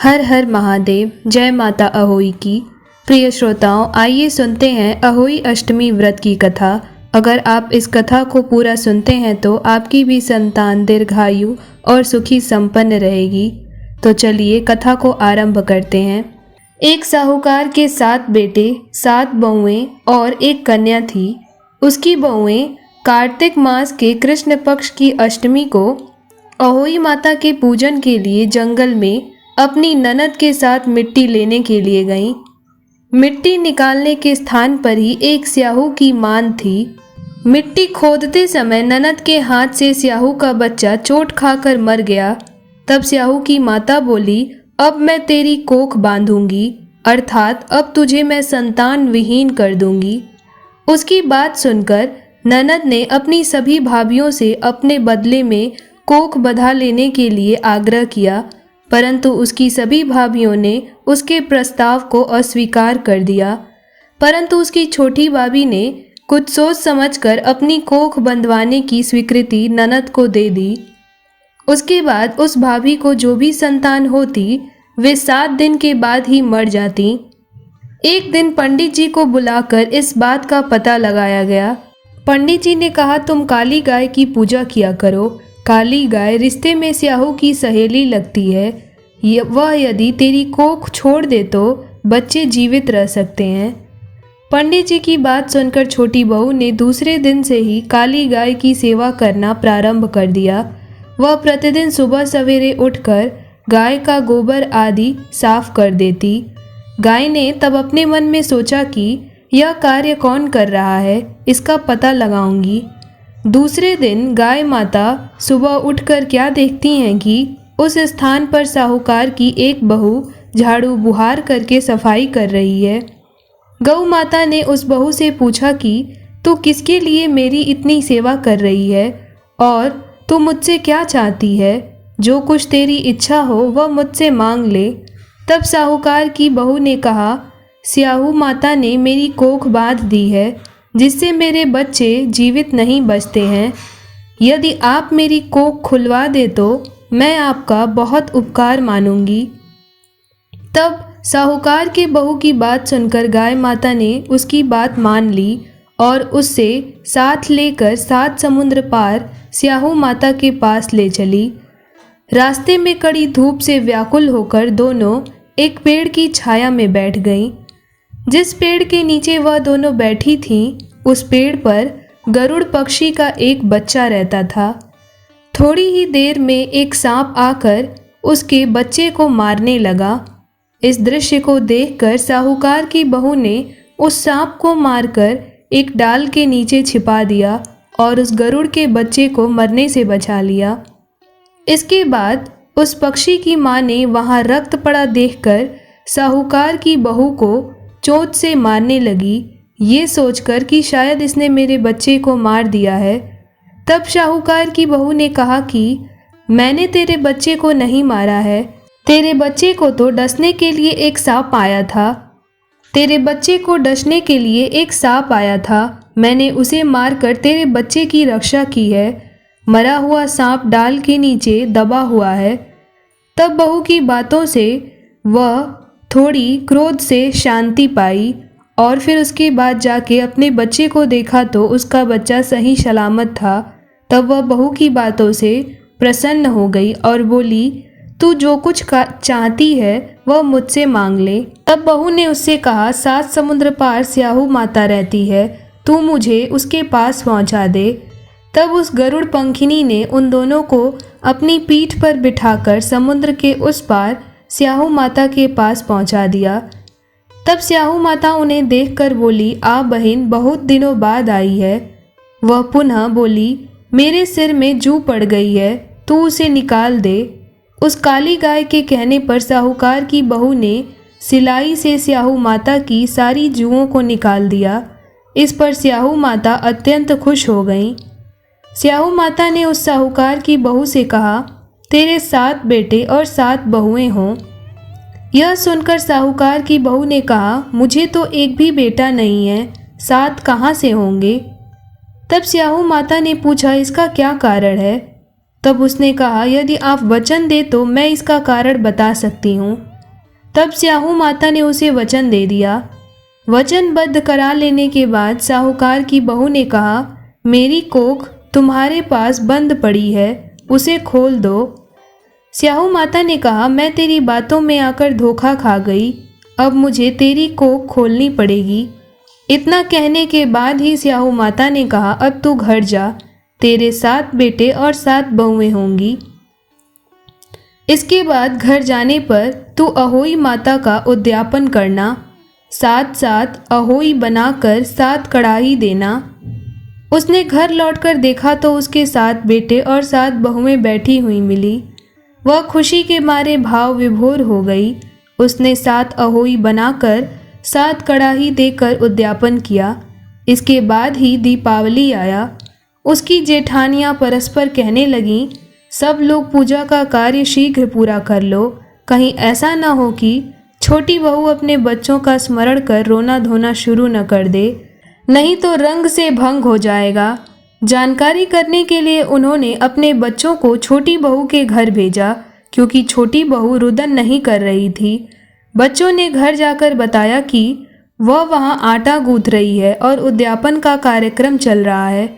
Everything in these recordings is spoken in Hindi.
हर हर महादेव। जय माता अहोई की। प्रिय श्रोताओं, आइए सुनते हैं अहोई अष्टमी व्रत की कथा। अगर आप इस कथा को पूरा सुनते हैं तो आपकी भी संतान दीर्घायु और सुखी संपन्न रहेगी। तो चलिए कथा को आरंभ करते हैं। एक साहूकार के 7 बेटे, 7 बहुएं और एक कन्या थी। उसकी बहुएं कार्तिक मास के कृष्ण पक्ष की अष्टमी को अहोई माता के पूजन के लिए जंगल में अपनी ननद के साथ मिट्टी लेने के लिए गईं। मिट्टी निकालने के स्थान पर ही एक स्याहू की मान थी। मिट्टी खोदते समय ननद के हाथ से स्याहू का बच्चा चोट खाकर मर गया। तब स्याहू की माता बोली, अब मैं तेरी कोख बांधूंगी, अर्थात अब तुझे मैं संतान विहीन कर दूंगी। उसकी बात सुनकर ननद ने अपनी सभी भाभियों से अपने बदले में कोख बंधा लेने के लिए आग्रह किया, परंतु उसकी सभी भाभियों ने उसके प्रस्ताव को अस्वीकार कर दिया। परंतु उसकी छोटी भाभी ने कुछ सोच समझकर अपनी कोख बंधवाने की स्वीकृति ननद को दे दी। उसके बाद उस भाभी को जो भी संतान होती वे 7 दिन के बाद ही मर जाती। एक दिन पंडित जी को बुलाकर इस बात का पता लगाया गया। पंडित जी ने कहा, तुम काली गाय की पूजा किया करो। काली गाय रिश्ते में स्याहू की सहेली लगती है। वह यदि तेरी कोख छोड़ दे तो बच्चे जीवित रह सकते हैं। पंडित जी की बात सुनकर छोटी बहू ने दूसरे दिन से ही काली गाय की सेवा करना प्रारंभ कर दिया। वह प्रतिदिन सुबह सवेरे उठकर गाय का गोबर आदि साफ कर देती। गाय ने तब अपने मन में सोचा कि यह कार्य कौन कर रहा है, इसका पता लगाऊंगी। दूसरे दिन गाय माता सुबह उठकर क्या देखती हैं कि उस स्थान पर साहूकार की एक बहू झाड़ू बुहार करके सफाई कर रही है। गौ माता ने उस बहू से पूछा कि तू किसके लिए मेरी इतनी सेवा कर रही है और तू मुझसे क्या चाहती है? जो कुछ तेरी इच्छा हो वह मुझसे मांग ले। तब साहूकार की बहू ने कहा, स्याहू माता ने मेरी कोख बांध दी है, जिससे मेरे बच्चे जीवित नहीं बचते हैं। यदि आप मेरी कोख खुलवा दे तो मैं आपका बहुत उपकार मानूंगी। तब साहूकार के बहू की बात सुनकर गाय माता ने उसकी बात मान ली और उससे साथ लेकर 7 समुद्र पार स्याहू माता के पास ले चली। रास्ते में कड़ी धूप से व्याकुल होकर दोनों एक पेड़ की छाया में बैठ गईं। जिस पेड़ के नीचे वह दोनों बैठी थीं, उस पेड़ पर गरुड़ पक्षी का एक बच्चा रहता था। थोड़ी ही देर में एक सांप आकर उसके बच्चे को मारने लगा। इस दृश्य को देखकर साहूकार की बहू ने उस सांप को मारकर एक डाल के नीचे छिपा दिया और उस गरुड़ के बच्चे को मरने से बचा लिया। इसके बाद उस पक्षी की माँ ने वहाँ रक्त पड़ा देखकर साहूकार की बहू को चोट से मारने लगी, ये सोचकर कि शायद इसने मेरे बच्चे को मार दिया है। तब साहूकार की बहू ने कहा कि मैंने तेरे बच्चे को नहीं मारा है, तेरे बच्चे को तो डसने के लिए एक सांप आया था। तेरे बच्चे को डसने के लिए एक सांप आया था, मैंने उसे मारकर तेरे बच्चे की रक्षा की है। मरा हुआ सांप डाल के नीचे दबा हुआ है। तब बहू की बातों से वह थोड़ी क्रोध से शांति पाई और फिर उसके बाद जाके अपने बच्चे को देखा तो उसका बच्चा सही सलामत था। तब वह बहू की बातों से प्रसन्न हो गई और बोली, तू जो कुछ चाहती है वह मुझसे मांग ले। तब बहू ने उससे कहा, 7 समुद्र पार स्याहू माता रहती है, तू मुझे उसके पास पहुंचा दे। तब उस गरुड़ पंखिनी ने उन दोनों को अपनी पीठ पर बिठाकर समुद्र के उस पार स्याहू माता के पास पहुंचा दिया। तब स्याहू माता उन्हें देखकर बोली, आ बहन, बहुत दिनों बाद आई है। वह पुनः बोली, मेरे सिर में जू पड़ गई है, तू उसे निकाल दे। उस काली गाय के कहने पर साहूकार की बहू ने सिलाई से स्याहू माता की सारी जूओं को निकाल दिया। इस पर स्याहू माता अत्यंत खुश हो गईं। स्याहू माता ने उस साहूकार की बहू से कहा, तेरे 7 बेटे और 7 बहुएं हों। यह सुनकर साहूकार की बहू ने कहा, मुझे तो एक भी बेटा नहीं है, 7 कहाँ से होंगे? तब स्याहू माता ने पूछा, इसका क्या कारण है? तब उसने कहा, यदि आप वचन दे तो मैं इसका कारण बता सकती हूँ। तब स्याहू माता ने उसे वचन दे दिया। वचनबद्ध करा लेने के बाद साहूकार की बहू ने कहा, मेरी कोख तुम्हारे पास बंद पड़ी है, उसे खोल दो। स्याहू माता ने कहा, मैं तेरी बातों में आकर धोखा खा गई, अब मुझे तेरी कोख खोलनी पड़ेगी। इतना कहने के बाद ही स्याहू माता ने कहा, अब तू घर जा, तेरे 7 बेटे और 7 बहुएं होंगी। इसके बाद घर जाने पर तू अहोई माता का उद्यापन करना, 7-7 अहोई बनाकर 7 कड़ाही देना। उसने घर लौटकर देखा तो उसके 7 बेटे और 7 बहुएं बैठी हुई मिली। वह खुशी के मारे भाव विभोर हो गई। उसने 7 अहोई बनाकर 7 कड़ाही देकर उद्यापन किया। इसके बाद ही दीपावली आया। उसकी जेठानियाँ परस्पर कहने लगीं, सब लोग पूजा का कार्य शीघ्र पूरा कर लो, कहीं ऐसा न हो कि छोटी बहू अपने बच्चों का स्मरण कर रोना धोना शुरू न कर दे, नहीं तो रंग से भंग हो जाएगा। जानकारी करने के लिए उन्होंने अपने बच्चों को छोटी बहू के घर भेजा, क्योंकि छोटी बहू रुदन नहीं कर रही थी। बच्चों ने घर जाकर बताया कि वह वहाँ आटा गूंथ रही है और उद्यापन का कार्यक्रम चल रहा है।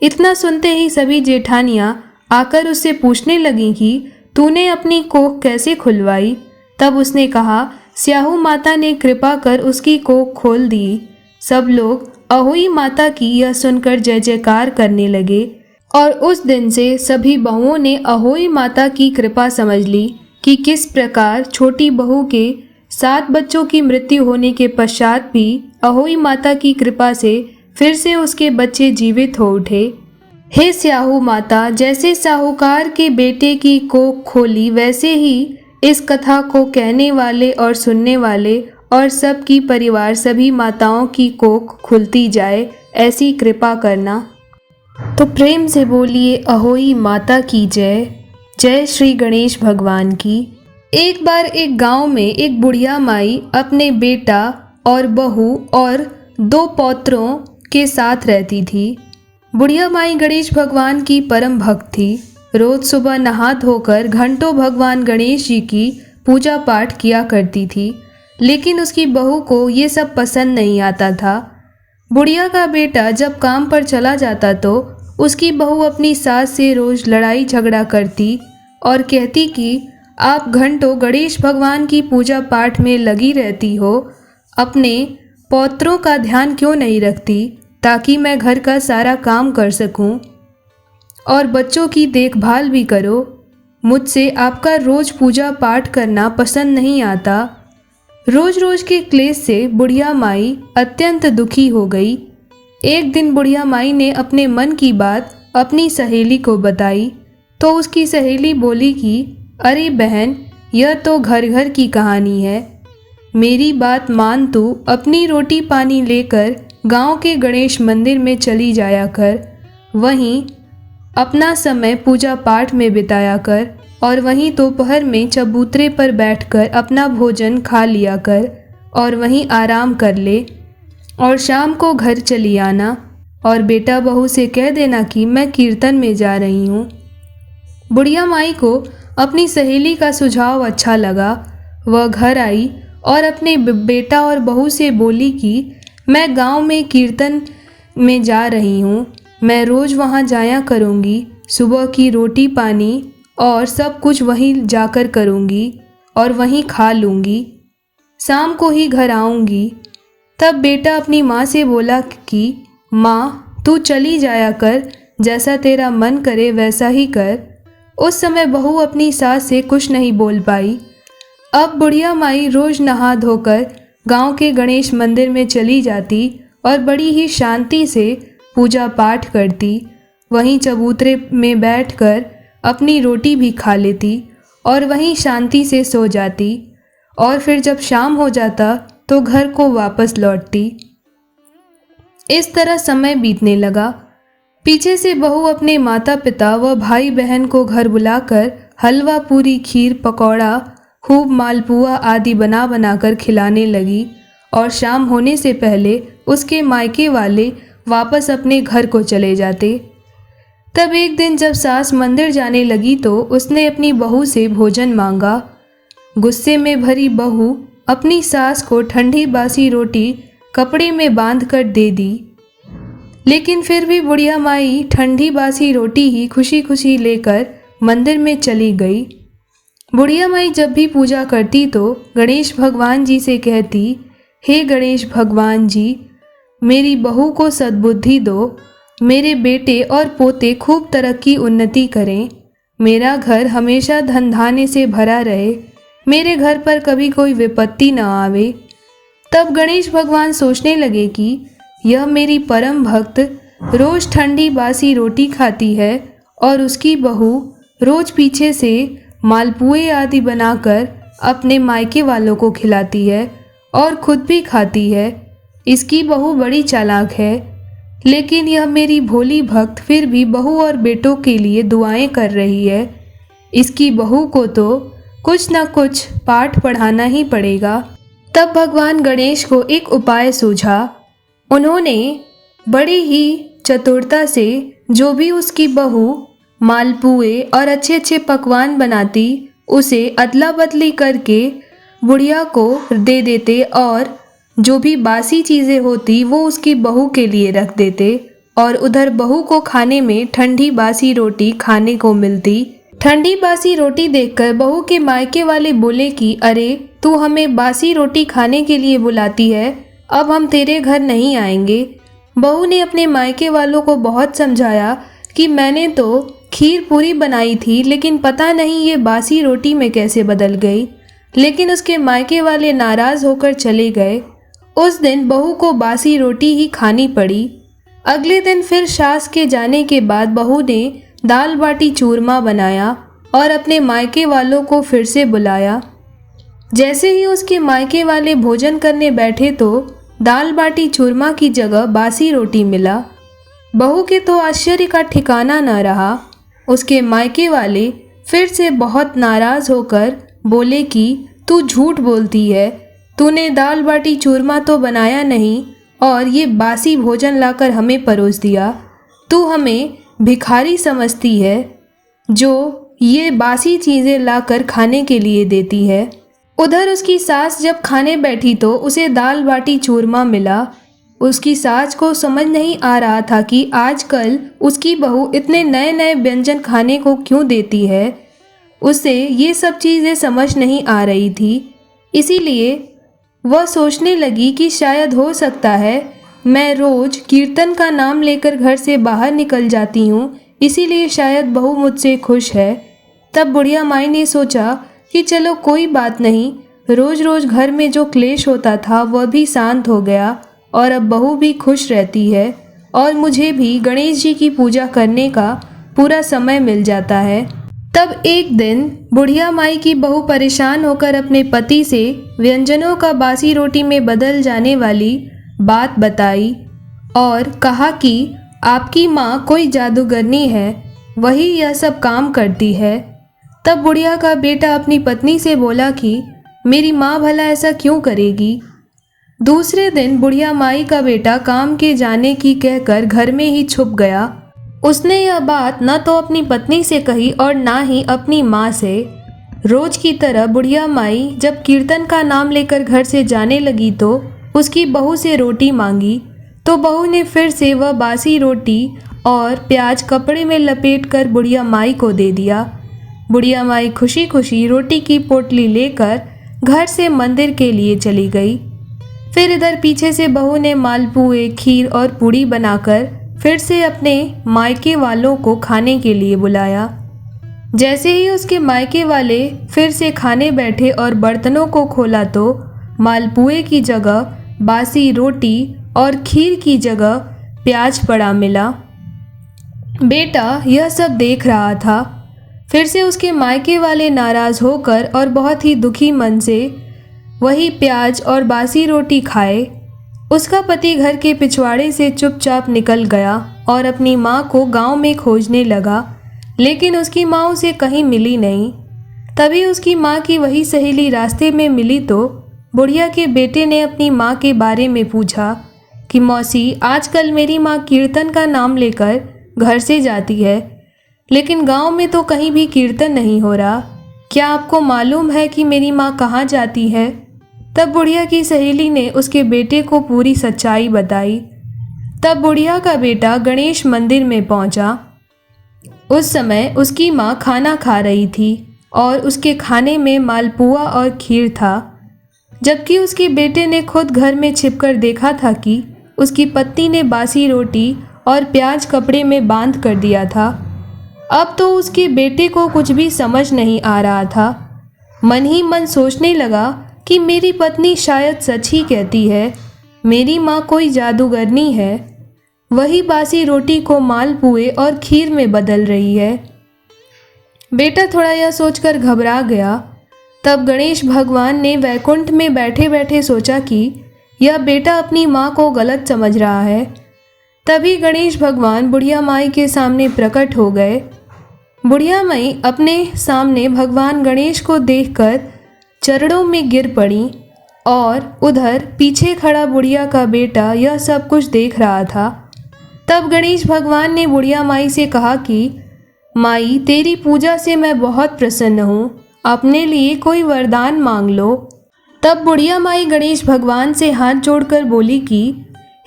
इतना सुनते ही सभी जेठानियाँ आकर उससे पूछने लगीं कि तूने अपनी कोख कैसे खुलवाई। तब उसने कहा, स्याहू माता ने कृपा कर उसकी कोख खोल दी। सब लोग अहोई माता की यह सुनकर जय जयकार करने लगे और उस दिन से सभी बहुओं ने अहोई माता की कृपा समझ ली कि किस प्रकार छोटी बहू के 7 बच्चों की मृत्यु होने के पश्चात भी अहोई माता की कृपा से फिर से उसके बच्चे जीवित हो उठे। हे स्याहू माता, जैसे साहूकार के बेटे की कोख खोली, वैसे ही इस कथा को कहने वाले और सुनने वाले और सबकी परिवार सभी माताओं की कोख खुलती जाए, ऐसी कृपा करना। तो प्रेम से बोलिए अहोई माता की जय। जय श्री गणेश भगवान की। एक बार एक गांव में एक बुढ़िया माई अपने बेटा और बहू और 2 पौत्रों के साथ रहती थी। बुढ़िया माई गणेश भगवान की परम भक्त थी। रोज सुबह नहा धोकर घंटों भगवान गणेश जी की पूजा पाठ किया करती थी, लेकिन उसकी बहू को ये सब पसंद नहीं आता था। बुढ़िया का बेटा जब काम पर चला जाता तो उसकी बहू अपनी सास से रोज लड़ाई झगड़ा करती और कहती कि आप घंटों गणेश भगवान की पूजा पाठ में लगी रहती हो, अपने पौत्रों का ध्यान क्यों नहीं रखती ताकि मैं घर का सारा काम कर सकूं और बच्चों की देखभाल भी करो। मुझसे आपका रोज पूजा पाठ करना पसंद नहीं आता। रोज रोज के क्लेश से बुढ़िया माई अत्यंत दुखी हो गई। एक दिन बुढ़िया माई ने अपने मन की बात अपनी सहेली को बताई तो उसकी सहेली बोली कि अरे बहन, यह तो घर घर की कहानी है, मेरी बात मान, तू अपनी रोटी पानी लेकर गांव के गणेश मंदिर में चली जाया कर, वहीं अपना समय पूजा पाठ में बिताया कर और वहीं दोपहर में चबूतरे पर बैठकर अपना भोजन खा लिया कर और वहीं आराम कर ले और शाम को घर चली आना और बेटा बहू से कह देना कि मैं कीर्तन में जा रही हूँ। बुढ़िया माई को अपनी सहेली का सुझाव अच्छा लगा। वह घर आई और अपने बेटा और बहू से बोली कि मैं गांव में कीर्तन में जा रही हूँ, मैं रोज़ वहाँ जाया करूँगी, सुबह की रोटी पानी और सब कुछ वहीं जाकर करूँगी और वहीं खा लूँगी, शाम को ही घर आऊँगी। तब बेटा अपनी माँ से बोला कि माँ, तू चली जाया कर, जैसा तेरा मन करे वैसा ही कर। उस समय बहू अपनी सास से कुछ नहीं बोल पाई। अब बुढ़िया माई रोज नहा धोकर गांव के गणेश मंदिर में चली जाती और बड़ी ही शांति से पूजा पाठ करती, वहीं चबूतरे में बैठकर अपनी रोटी भी खा लेती और वहीं शांति से सो जाती और फिर जब शाम हो जाता तो घर को वापस लौटती। इस तरह समय बीतने लगा। पीछे से बहू अपने माता पिता व भाई बहन को घर बुलाकर हलवा पूरी खीर पकौड़ा खूब मालपुआ आदि बना बनाकर खिलाने लगी और शाम होने से पहले उसके मायके वाले वापस अपने घर को चले जाते। तब एक दिन जब सास मंदिर जाने लगी तो उसने अपनी बहू से भोजन मांगा। गुस्से में भरी बहू अपनी सास को ठंडी बासी रोटी कपड़े में बांध कर दे दी। लेकिन फिर भी बुढ़िया माई ठंडी बासी रोटी ही खुशी खुशी लेकर मंदिर में चली गई। बुढ़िया माई जब भी पूजा करती तो गणेश भगवान जी से कहती, हे गणेश भगवान जी, मेरी बहू को सद्बुद्धि दो, मेरे बेटे और पोते खूब तरक्की उन्नति करें, मेरा घर हमेशा धन धान्य से भरा रहे, मेरे घर पर कभी कोई विपत्ति न आवे। तब गणेश भगवान सोचने लगे कि यह मेरी परम भक्त रोज ठंडी बासी रोटी खाती है और उसकी बहू रोज पीछे से मालपुए आदि बनाकर अपने मायके वालों को खिलाती है और खुद भी खाती है। इसकी बहू बड़ी चालाक है, लेकिन यह मेरी भोली भक्त फिर भी बहू और बेटों के लिए दुआएं कर रही है। इसकी बहू को तो कुछ न कुछ पाठ पढ़ाना ही पड़ेगा। तब भगवान गणेश को एक उपाय सूझा। उन्होंने बड़ी ही चतुरता से जो भी उसकी बहू मालपुए और अच्छे अच्छे पकवान बनाती उसे अदला बदली करके बुढ़िया को दे देते और जो भी बासी चीज़ें होती वो उसकी बहू के लिए रख देते और उधर बहू को खाने में ठंडी बासी रोटी खाने को मिलती। ठंडी बासी रोटी देखकर बहू के मायके वाले बोले कि अरे तू हमें बासी रोटी खाने के लिए बुलाती है, अब हम तेरे घर नहीं आएंगे। बहू ने अपने मायके वालों को बहुत समझाया कि मैंने तो खीर पूरी बनाई थी, लेकिन पता नहीं ये बासी रोटी में कैसे बदल गई। लेकिन उसके मायके वाले नाराज़ होकर चले गए। उस दिन बहू को बासी रोटी ही खानी पड़ी। अगले दिन फिर सास के जाने के बाद बहू ने दाल बाटी चूरमा बनाया और अपने मायके वालों को फिर से बुलाया। जैसे ही उसके मायके वाले भोजन करने बैठे तो दाल बाटी चूरमा की जगह बासी रोटी मिला। बहू के तो आश्चर्य का ठिकाना न रहा। उसके मायके वाले फिर से बहुत नाराज़ होकर बोले कि तू झूठ बोलती है, तूने दाल बाटी चूरमा तो बनाया नहीं और ये बासी भोजन लाकर हमें परोस दिया। तू हमें भिखारी समझती है जो ये बासी चीज़ें लाकर खाने के लिए देती है। उधर उसकी सास जब खाने बैठी तो उसे दाल बाटी चूरमा मिला। उसकी सास को समझ नहीं आ रहा था कि आजकल उसकी बहू इतने नए नए व्यंजन खाने को क्यों देती है। उसे ये सब चीज़ें समझ नहीं आ रही थी। इसीलिए वह सोचने लगी कि शायद हो सकता है मैं रोज़ कीर्तन का नाम लेकर घर से बाहर निकल जाती हूँ, इसीलिए शायद बहू मुझसे खुश है। तब बुढ़िया माई ने सोचा कि चलो कोई बात नहीं, रोज़ रोज़ घर में जो क्लेश होता था वह भी शांत हो गया और अब बहू भी खुश रहती है और मुझे भी गणेश जी की पूजा करने का पूरा समय मिल जाता है। तब एक दिन बुढ़िया माई की बहू परेशान होकर अपने पति से व्यंजनों का बासी रोटी में बदल जाने वाली बात बताई और कहा कि आपकी माँ कोई जादूगरनी है, वही यह सब काम करती है। तब बुढ़िया का बेटा अपनी पत्नी से बोला कि मेरी माँ भला ऐसा क्यों करेगी। दूसरे दिन बुढ़िया माई का बेटा काम के जाने की कहकर घर में ही छुप गया। उसने यह बात न तो अपनी पत्नी से कही और ना ही अपनी माँ से। रोज की तरह बुढ़िया माई जब कीर्तन का नाम लेकर घर से जाने लगी तो उसकी बहू से रोटी मांगी, तो बहू ने फिर से वह बासी रोटी और प्याज कपड़े में लपेट कर बुढ़िया माई को दे दिया। बुढ़िया माई खुशी खुशी रोटी की पोटली लेकर घर से मंदिर के लिए चली गई। फिर इधर पीछे से बहू ने मालपुए, खीर और पूड़ी बनाकर फिर से अपने मायके वालों को खाने के लिए बुलाया। जैसे ही उसके मायके वाले फिर से खाने बैठे और बर्तनों को खोला तो मालपुए की जगह बासी रोटी और खीर की जगह प्याज पड़ा मिला। बेटा यह सब देख रहा था। फिर से उसके मायके वाले नाराज़ होकर और बहुत ही दुखी मन से वही प्याज और बासी रोटी खाए। उसका पति घर के पिछवाड़े से चुपचाप निकल गया और अपनी माँ को गांव में खोजने लगा, लेकिन उसकी माँ उसे कहीं मिली नहीं। तभी उसकी माँ की वही सहेली रास्ते में मिली तो बुढ़िया के बेटे ने अपनी माँ के बारे में पूछा कि मौसी, आजकल मेरी माँ कीर्तन का नाम लेकर घर से जाती है, लेकिन गांव में तो कहीं भी कीर्तन नहीं हो रहा। क्या आपको मालूम है कि मेरी माँ कहाँ जाती है? तब बुढ़िया की सहेली ने उसके बेटे को पूरी सच्चाई बताई। तब बुढ़िया का बेटा गणेश मंदिर में पहुंचा। उस समय उसकी माँ खाना खा रही थी और उसके खाने में मालपुआ और खीर था, जबकि उसके बेटे ने खुद घर में छिपकर देखा था कि उसकी पत्नी ने बासी रोटी और प्याज कपड़े में बांध कर दिया था। अब तो उसके बेटे को कुछ भी समझ नहीं आ रहा था। मन ही मन सोचने लगा कि मेरी पत्नी शायद सच ही कहती है, मेरी माँ कोई जादूगरनी है, वही बासी रोटी को मालपुए और खीर में बदल रही है। बेटा थोड़ा यह सोचकर घबरा गया। तब गणेश भगवान ने वैकुंठ में बैठे बैठे सोचा कि यह बेटा अपनी माँ को गलत समझ रहा है। तभी गणेश भगवान बुढ़िया माई के सामने प्रकट हो गए। बुढ़िया माई अपने सामने भगवान गणेश को देखकर चरणों में गिर पड़ी और उधर पीछे खड़ा बुढ़िया का बेटा यह सब कुछ देख रहा था। तब गणेश भगवान ने बुढ़िया माई से कहा कि माई, तेरी पूजा से मैं बहुत प्रसन्न हूँ, अपने लिए कोई वरदान मांग लो। तब बुढ़िया माई गणेश भगवान से हाथ जोड़कर बोली कि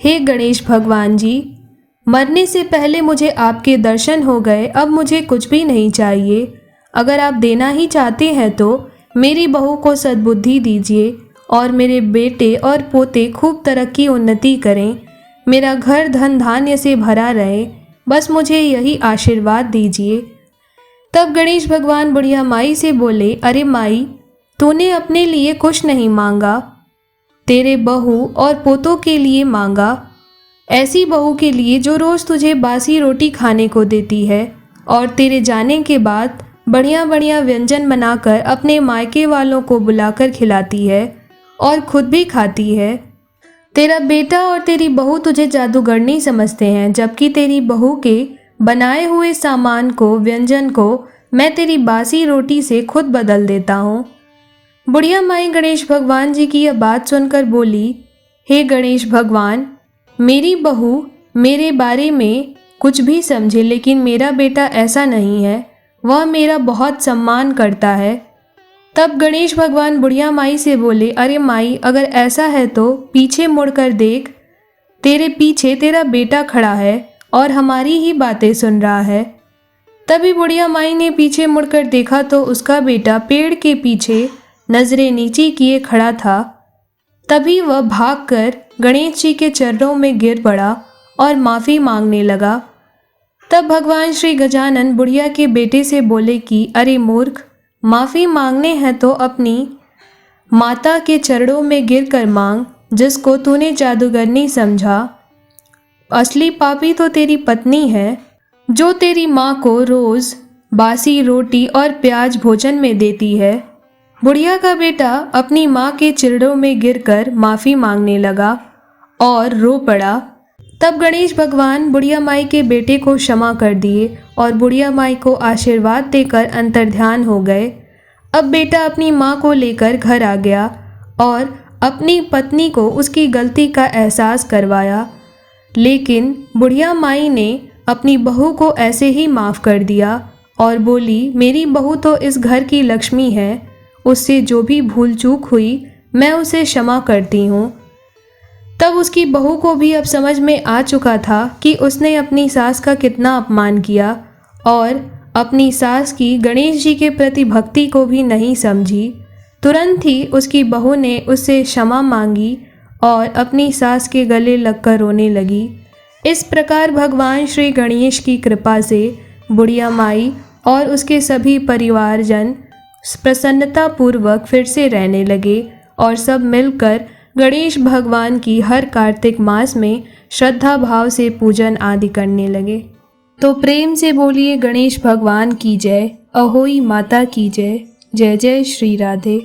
हे गणेश भगवान जी, मरने से पहले मुझे आपके दर्शन हो गए, अब मुझे कुछ भी नहीं चाहिए। अगर आप देना ही चाहते हैं तो मेरी बहू को सद्बुद्धि दीजिए और मेरे बेटे और पोते खूब तरक्की उन्नति करें, मेरा घर धन धान्य से भरा रहे, बस मुझे यही आशीर्वाद दीजिए। तब गणेश भगवान बुढ़िया माई से बोले, अरे माई, तूने अपने लिए कुछ नहीं मांगा, तेरे बहू और पोतों के लिए मांगा। ऐसी बहू के लिए जो रोज़ तुझे बासी रोटी खाने को देती है और तेरे जाने के बाद बढ़िया बढ़िया व्यंजन बनाकर अपने मायके वालों को बुलाकर खिलाती है और खुद भी खाती है। तेरा बेटा और तेरी बहू तुझे जादूगरनी समझते हैं, जबकि तेरी बहू के बनाए हुए सामान को, व्यंजन को मैं तेरी बासी रोटी से खुद बदल देता हूँ। बुढ़िया माई गणेश भगवान जी की यह बात सुनकर बोली, हे गणेश भगवान, मेरी बहू मेरे बारे में कुछ भी समझे, लेकिन मेरा बेटा ऐसा नहीं है, वह मेरा बहुत सम्मान करता है। तब गणेश भगवान बुढ़िया माई से बोले, अरे माई, अगर ऐसा है तो पीछे मुड़कर देख, तेरे पीछे तेरा बेटा खड़ा है और हमारी ही बातें सुन रहा है। तभी बुढ़िया माई ने पीछे मुड़कर देखा तो उसका बेटा पेड़ के पीछे नजरें नीची किए खड़ा था। तभी वह भागकर गणेश जी के चरणों में गिर पड़ा और माफ़ी मांगने लगा। तब भगवान श्री गजानन बुढ़िया के बेटे से बोले कि अरे मूर्ख, माफ़ी मांगने हैं तो अपनी माता के चरणों में गिर कर मांग, जिसको तूने जादूगरनी समझा। असली पापी तो तेरी पत्नी है, जो तेरी माँ को रोज़ बासी रोटी और प्याज भोजन में देती है। बुढ़िया का बेटा अपनी माँ के चरणों में गिरकर माफ़ी मांगने लगा और रो पड़ा। तब गणेश भगवान बुढ़िया माई के बेटे को क्षमा कर दिए और बुढ़िया माई को आशीर्वाद देकर अंतर्ध्यान हो गए। अब बेटा अपनी माँ को लेकर घर आ गया और अपनी पत्नी को उसकी गलती का एहसास करवाया, लेकिन बुढ़िया माई ने अपनी बहू को ऐसे ही माफ़ कर दिया और बोली, मेरी बहू तो इस घर की लक्ष्मी है, उससे जो भी भूल चूक हुई मैं उसे क्षमा करती हूँ। तब उसकी बहू को भी अब समझ में आ चुका था कि उसने अपनी सास का कितना अपमान किया और अपनी सास की गणेश जी के प्रति भक्ति को भी नहीं समझी। तुरंत ही उसकी बहू ने उससे क्षमा मांगी और अपनी सास के गले लगकर रोने लगी। इस प्रकार भगवान श्री गणेश की कृपा से बुढ़िया माई और उसके सभी परिवारजन प्रसन्नता पूर्वक फिर से रहने लगे और सब मिलकर गणेश भगवान की हर कार्तिक मास में श्रद्धा भाव से पूजन आदि करने लगे। तो प्रेम से बोलिए गणेश भगवान की जय, अहोई माता की जय। जय जय श्री राधे।